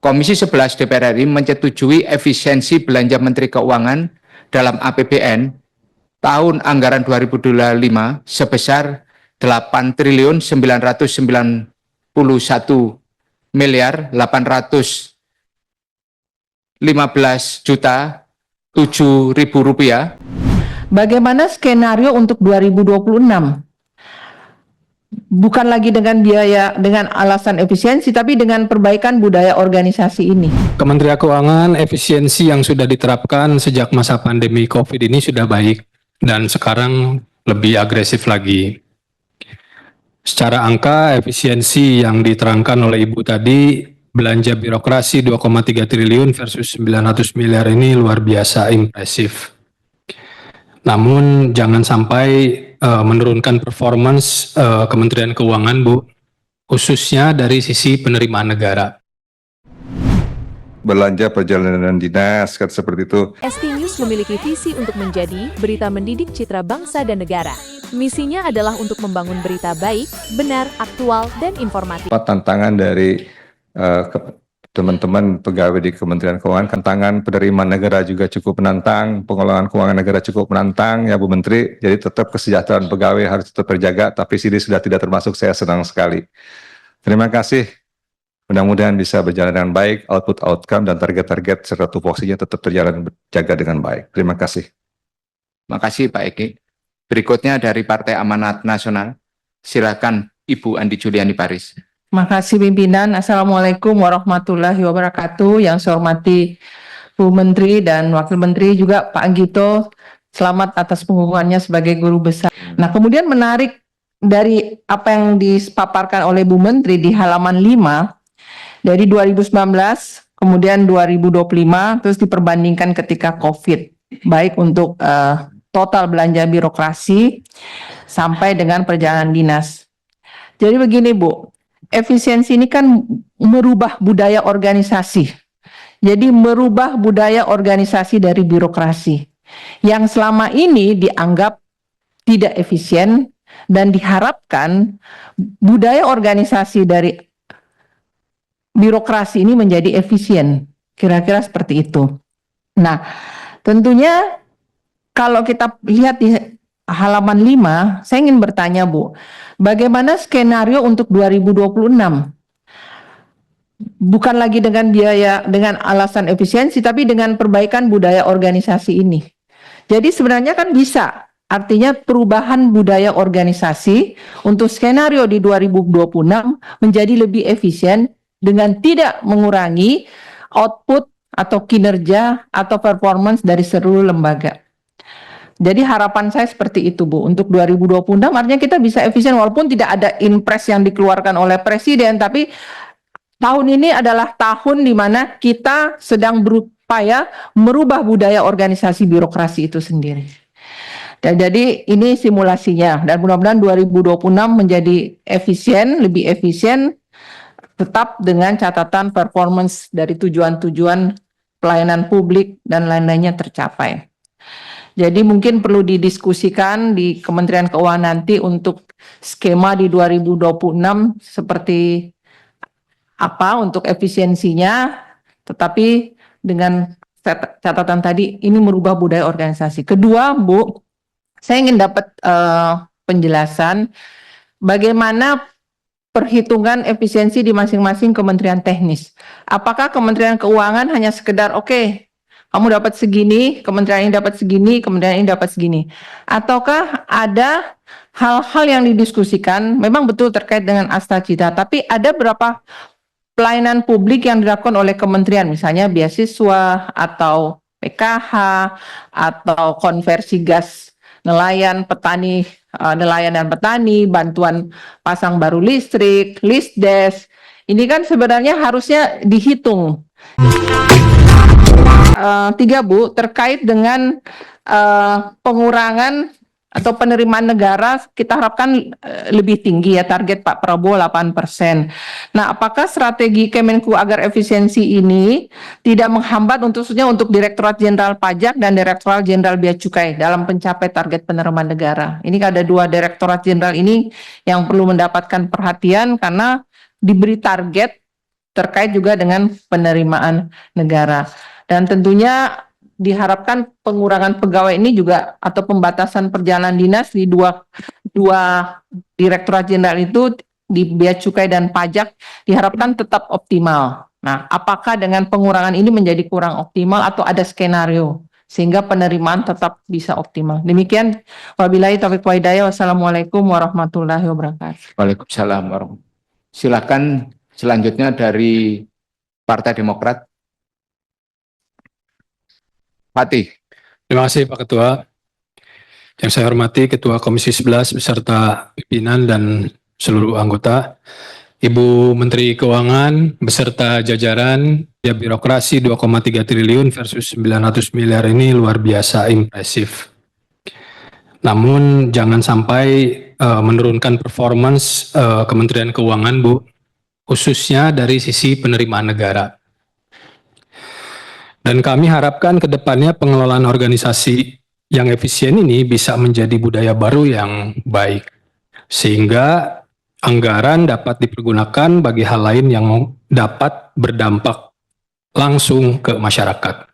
Komisi 11 DPR RI menyetujui efisiensi belanja Menteri Keuangan dalam APBN tahun anggaran 2025 sebesar 8.991.815.007.000 rupiah. Bagaimana skenario untuk 2026? Bukan lagi dengan biaya dengan alasan efisiensi, tapi dengan perbaikan budaya organisasi ini. Kementerian Keuangan, efisiensi yang sudah diterapkan sejak masa pandemi COVID ini sudah baik dan sekarang lebih agresif lagi. Secara angka, efisiensi yang diterangkan oleh Ibu tadi, belanja birokrasi 2,3 triliun versus 900 miliar ini luar biasa impresif. Namun jangan sampai menurunkan performance Kementerian Keuangan, Bu, khususnya dari sisi penerimaan negara. Belanja perjalanan dinas, kan seperti itu. ST News memiliki visi untuk menjadi berita mendidik citra bangsa dan negara. Misinya adalah untuk membangun berita baik, benar, aktual, dan informatif. Tantangan dari teman-teman pegawai di Kementerian Keuangan, tantangan penerimaan negara juga cukup menantang, pengelolaan keuangan negara cukup menantang, ya Bu Menteri. Jadi tetap kesejahteraan pegawai harus tetap terjaga, tapi sini sudah tidak termasuk, saya senang sekali. Terima kasih. Mudah-mudahan bisa berjalan dengan baik, outcome dan target-target serta tupoksinya tetap terjaga dengan baik. Terima kasih. Terima kasih Pak Eki. Berikutnya dari Partai Amanat Nasional, silakan Ibu Andi Juliani Paris. Terima kasih pimpinan. Assalamualaikum warahmatullahi wabarakatuh. Yang saya hormati Bu Menteri dan Wakil Menteri, juga Pak Anggito, selamat atas pengumumannya sebagai guru besar. Nah, kemudian menarik dari apa yang dipaparkan oleh Bu Menteri di halaman 5, dari 2019, kemudian 2025, terus diperbandingkan ketika COVID, baik untuk total belanja birokrasi sampai dengan perjalanan dinas. Jadi begini Bu, efisiensi ini kan merubah budaya organisasi. Jadi merubah budaya organisasi dari birokrasi yang selama ini dianggap tidak efisien, dan diharapkan budaya organisasi dari birokrasi ini menjadi efisien. Kira-kira seperti itu. Nah, tentunya kalau kita lihat di halaman 5, saya ingin bertanya Bu, bagaimana skenario untuk 2026? Bukan lagi dengan biaya dengan alasan efisiensi, tapi dengan perbaikan budaya organisasi ini. Jadi sebenarnya kan bisa, artinya perubahan budaya organisasi untuk skenario di 2026 menjadi lebih efisien dengan tidak mengurangi output atau kinerja atau performance dari seluruh lembaga. Jadi harapan saya seperti itu Bu, untuk 2026 artinya kita bisa efisien walaupun tidak ada impres yang dikeluarkan oleh Presiden, tapi tahun ini adalah tahun di mana kita sedang berupaya merubah budaya organisasi birokrasi itu sendiri. Dan jadi ini simulasinya, dan mudah-mudahan 2026 menjadi efisien, lebih efisien, tetap dengan catatan performance dari tujuan-tujuan pelayanan publik dan lain-lainnya tercapai. Jadi mungkin perlu didiskusikan di Kementerian Keuangan nanti untuk skema di 2026 seperti apa untuk efisiensinya, tetapi dengan catatan tadi ini merubah budaya organisasi. Kedua, Bu, saya ingin dapat penjelasan bagaimana perhitungan efisiensi di masing-masing kementerian teknis. Apakah Kementerian Keuangan hanya sekedar oke, kamu dapat segini, kementerian ini dapat segini, kementerian ini dapat segini. Ataukah ada hal-hal yang didiskusikan, memang betul terkait dengan Astacita, tapi ada berapa pelayanan publik yang dilakukan oleh kementerian, misalnya beasiswa, atau PKH, atau konversi gas nelayan, petani, nelayan dan petani, bantuan pasang baru listrik, listdes. Ini kan sebenarnya harusnya dihitung. 3 Bu, terkait dengan pengurangan atau penerimaan negara, kita harapkan lebih tinggi ya, target Pak Prabowo 8%. Nah, apakah strategi Kemenku agar efisiensi ini tidak menghambat khususnya untuk Direktorat Jenderal Pajak dan Direktorat Jenderal Bea Cukai dalam mencapai target penerimaan negara? Ini ada 2 Direktorat Jenderal ini yang perlu mendapatkan perhatian karena diberi target terkait juga dengan penerimaan negara. Dan tentunya diharapkan pengurangan pegawai ini juga atau pembatasan perjalanan dinas di dua Direktorat Jenderal itu di Bea Cukai dan Pajak diharapkan tetap optimal. Nah, apakah dengan pengurangan ini menjadi kurang optimal atau ada skenario sehingga penerimaan tetap bisa optimal? Demikian, wabillahi taufiq wa hidayah. Wassalamualaikum warahmatullahi wabarakatuh. Waalaikumsalam warahmatullahi wabarakatuh. Silakan selanjutnya dari Partai Demokrat. Fatih. Terima kasih Pak Ketua. Yang saya hormati Ketua Komisi 11 beserta pimpinan dan seluruh anggota, Ibu Menteri Keuangan beserta jajaran, ya birokrasi 2,3 triliun versus 900 miliar ini luar biasa impresif. Namun jangan sampai menurunkan performance Kementerian Keuangan, Bu, khususnya dari sisi penerimaan negara. Dan kami harapkan ke depannya pengelolaan organisasi yang efisien ini bisa menjadi budaya baru yang baik, sehingga anggaran dapat dipergunakan bagi hal lain yang dapat berdampak langsung ke masyarakat.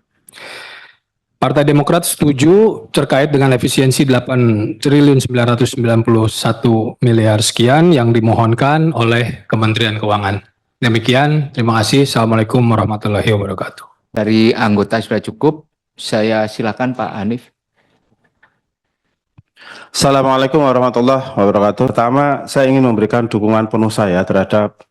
Partai Demokrat setuju terkait dengan efisiensi 8 triliun 991 miliar sekian yang dimohonkan oleh Kementerian Keuangan. Demikian, terima kasih. Assalamualaikum warahmatullahi wabarakatuh. Dari anggota sudah cukup. Saya silakan Pak Hanif. Assalamualaikum warahmatullahi wabarakatuh. Pertama, saya ingin memberikan dukungan penuh saya terhadap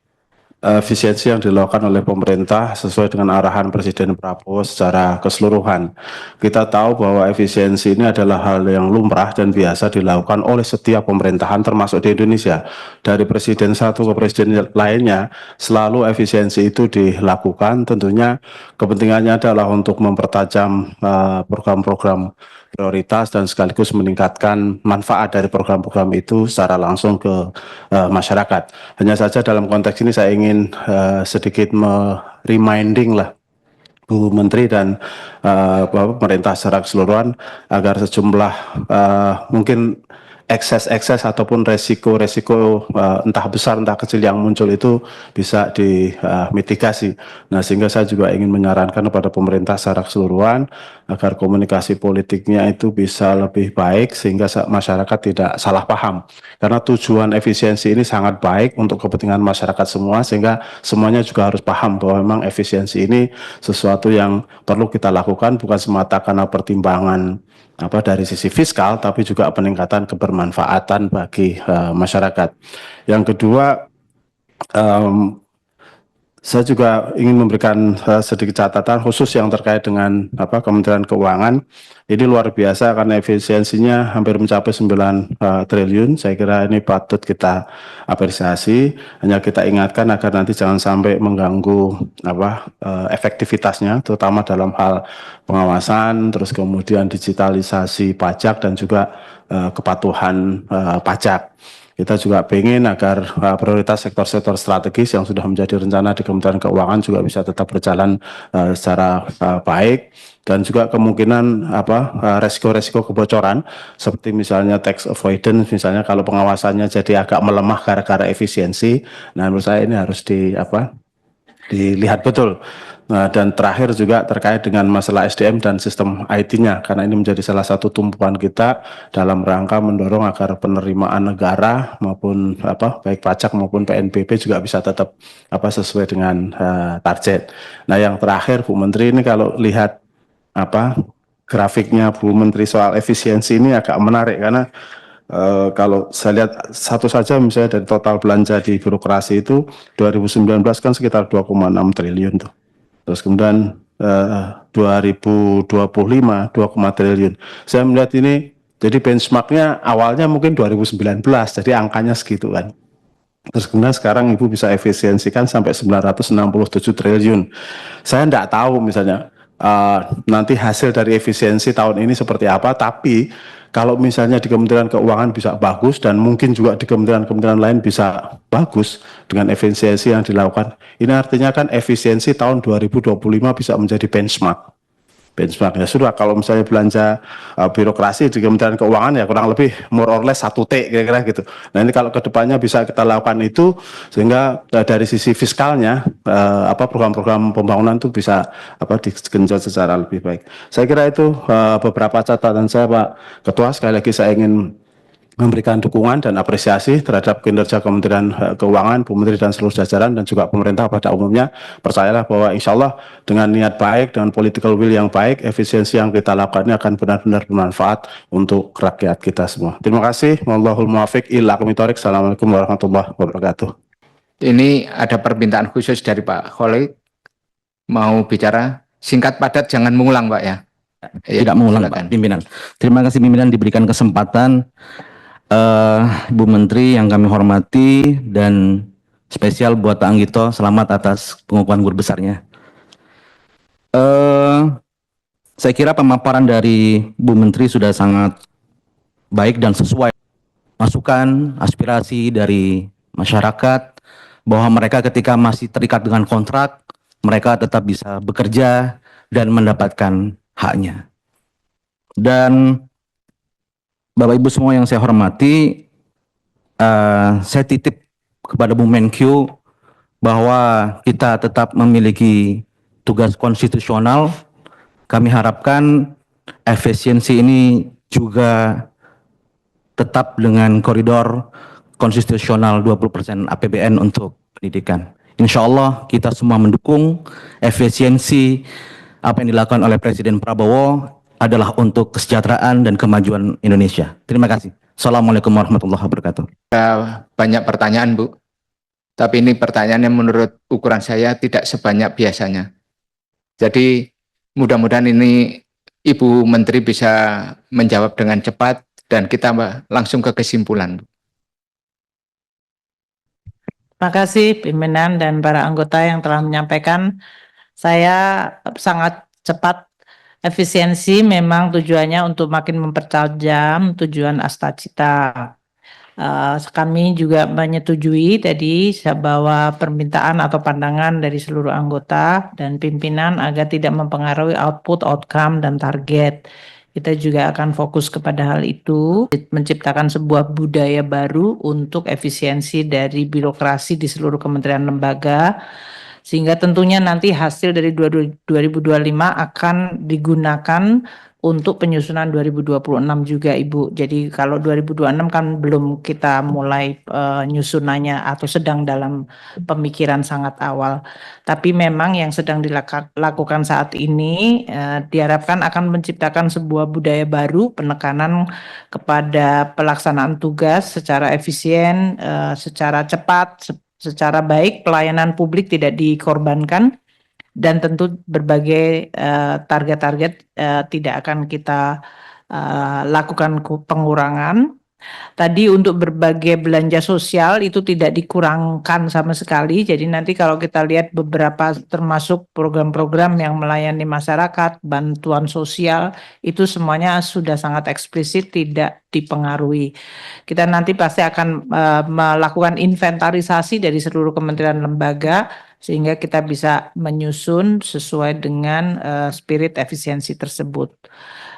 efisiensi yang dilakukan oleh pemerintah sesuai dengan arahan Presiden Prabowo secara keseluruhan. Kita tahu bahwa efisiensi ini adalah hal yang lumrah dan biasa dilakukan oleh setiap pemerintahan termasuk di Indonesia. Dari presiden satu ke presiden lainnya, selalu efisiensi itu dilakukan. Tentunya kepentingannya adalah untuk mempertajam program-program prioritas dan sekaligus meningkatkan manfaat dari program-program itu secara langsung ke masyarakat. Hanya saja dalam konteks ini saya ingin sedikit reminding lah Bu Menteri dan pemerintah secara keseluruhan agar sejumlah mungkin ekses ataupun resiko entah besar entah kecil yang muncul itu bisa dimitigasi. Nah, sehingga saya juga ingin menyarankan kepada pemerintah secara keseluruhan agar komunikasi politiknya itu bisa lebih baik sehingga masyarakat tidak salah paham. Karena tujuan efisiensi ini sangat baik untuk kepentingan masyarakat semua, sehingga semuanya juga harus paham bahwa memang efisiensi ini sesuatu yang perlu kita lakukan bukan semata karena pertimbangan dari sisi fiskal, tapi juga peningkatan kebermanfaatan bagi masyarakat. Yang kedua, saya juga ingin memberikan sedikit catatan khusus yang terkait dengan Kementerian Keuangan. Ini luar biasa karena efisiensinya hampir mencapai 9 triliun. Saya kira ini patut kita apresiasi. Hanya kita ingatkan agar nanti jangan sampai mengganggu efektivitasnya, terutama dalam hal pengawasan, terus kemudian digitalisasi pajak dan juga kepatuhan pajak. Kita juga ingin agar prioritas sektor-sektor strategis yang sudah menjadi rencana di Kementerian Keuangan juga bisa tetap berjalan secara baik, dan juga kemungkinan resiko-resiko kebocoran seperti misalnya tax avoidance, misalnya kalau pengawasannya jadi agak melemah gara-gara efisiensi. Nah, menurut saya ini harus dilihat betul. Nah, dan terakhir juga terkait dengan masalah SDM dan sistem IT-nya, karena ini menjadi salah satu tumpuan kita dalam rangka mendorong agar penerimaan negara maupun baik pajak maupun PNBP juga bisa tetap sesuai dengan target. Nah, yang terakhir Bu Menteri, ini kalau lihat grafiknya Bu Menteri soal efisiensi ini agak menarik, karena kalau saya lihat satu saja misalnya dari total belanja di birokrasi itu 2019 kan sekitar 2,6 triliun tuh. Terus kemudian 2025 2, triliun. Saya melihat ini jadi benchmarknya awalnya mungkin 2019, jadi angkanya segitu kan. Terus kemudian sekarang Ibu bisa efisiensikan sampai 967 triliun. Saya tidak tahu misalnya nanti hasil dari efisiensi tahun ini seperti apa, tapi kalau misalnya di Kementerian Keuangan bisa bagus dan mungkin juga di kementerian-kementerian lain bisa bagus dengan efisiensi yang dilakukan, ini artinya kan efisiensi tahun 2025 bisa menjadi benchmark. benchmark. Ya sudah, kalau misalnya belanja birokrasi di Kementerian Keuangan ya kurang lebih more or less 1T kira-kira gitu. Nah ini kalau kedepannya bisa kita lakukan itu sehingga dari sisi fiskalnya program-program pembangunan itu bisa digenjot secara lebih baik. Saya kira itu beberapa catatan saya, Pak Ketua. Sekali lagi saya ingin memberikan dukungan dan apresiasi terhadap kinerja Kementerian Keuangan, Bu Menteri dan seluruh jajaran dan juga pemerintah pada umumnya. Percayalah bahwa insya Allah dengan niat baik, dengan political will yang baik, efisiensi yang kita lakukan ini akan benar-benar bermanfaat untuk rakyat kita semua. Terima kasih. Wallahul muwaffiq ila aqwamit thoriq. Assalamualaikum warahmatullahi wabarakatuh. Ini ada permintaan khusus dari Pak Khalid, mau bicara singkat padat, jangan mengulang Pak ya. Tidak mengulang Pak Pimpinan. Terima kasih Pimpinan diberikan kesempatan. Ibu Menteri yang kami hormati dan spesial buat Pak Anggito, selamat atas pengukuhan guru besarnya. Saya kira pemaparan dari Bu Menteri sudah sangat baik dan sesuai masukan aspirasi dari masyarakat bahwa mereka ketika masih terikat dengan kontrak, mereka tetap bisa bekerja dan mendapatkan haknya. Dan Bapak Ibu semua yang saya hormati, saya titip kepada Bu Menkyu bahwa kita tetap memiliki tugas konstitusional. Kami harapkan efisiensi ini juga tetap dengan koridor konstitusional 20% APBN untuk pendidikan. Insya Allah kita semua mendukung efisiensi apa yang dilakukan oleh Presiden Prabowo adalah untuk kesejahteraan dan kemajuan Indonesia. Terima kasih. Assalamualaikum warahmatullahi wabarakatuh. Banyak pertanyaan Bu, tapi ini pertanyaan yang menurut ukuran saya tidak sebanyak biasanya. Jadi mudah-mudahan ini Ibu Menteri bisa menjawab dengan cepat dan kita langsung ke kesimpulan. Terima kasih pimpinan dan para anggota yang telah menyampaikan. Saya sangat cepat. Efisiensi memang tujuannya untuk makin mempertajam tujuan Astacita. Kami juga menyetujui tadi bahwa permintaan atau pandangan dari seluruh anggota dan pimpinan agar tidak mempengaruhi output, outcome, dan target. Kita juga akan fokus kepada hal itu, menciptakan sebuah budaya baru untuk efisiensi dari birokrasi di seluruh kementerian lembaga, sehingga tentunya nanti hasil dari 2025 akan digunakan untuk penyusunan 2026 juga Ibu. Jadi kalau 2026 kan belum kita mulai nyusunannya atau sedang dalam pemikiran sangat awal. Tapi memang yang sedang dilakukan saat ini diharapkan akan menciptakan sebuah budaya baru, penekanan kepada pelaksanaan tugas secara efisien, secara cepat, secara baik, pelayanan publik tidak dikorbankan, dan tentu berbagai target-target tidak akan kita lakukan pengurangan. Tadi untuk berbagai belanja sosial itu tidak dikurangkan sama sekali. Jadi nanti kalau kita lihat beberapa termasuk program-program yang melayani masyarakat, bantuan sosial, itu semuanya sudah sangat eksplisit tidak dipengaruhi. Kita nanti pasti akan melakukan inventarisasi dari seluruh kementerian lembaga sehingga kita bisa menyusun sesuai dengan spirit efisiensi tersebut.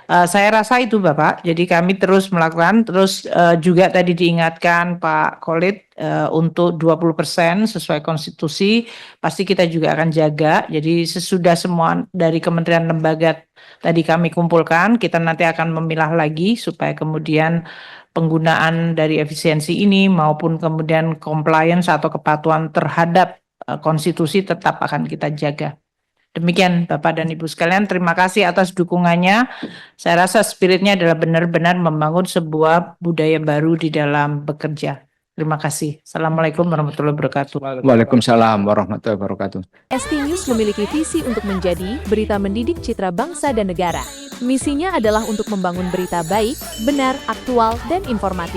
Saya rasa itu Bapak, jadi kami terus melakukan, terus juga tadi diingatkan Pak Khalid untuk 20% sesuai konstitusi, pasti kita juga akan jaga, jadi sesudah semua dari kementerian lembaga tadi kami kumpulkan, kita nanti akan memilah lagi supaya kemudian penggunaan dari efisiensi ini maupun kemudian compliance atau kepatuhan terhadap konstitusi tetap akan kita jaga. Demikian Bapak dan Ibu sekalian, terima kasih atas dukungannya. Saya rasa spiritnya adalah benar-benar membangun sebuah budaya baru di dalam bekerja. Terima kasih. Assalamualaikum warahmatullahi wabarakatuh. Waalaikumsalam warahmatullahi wabarakatuh. ST News memiliki visi untuk menjadi berita mendidik citra bangsa dan negara. Misinya adalah untuk membangun berita baik, benar, aktual, dan informatif.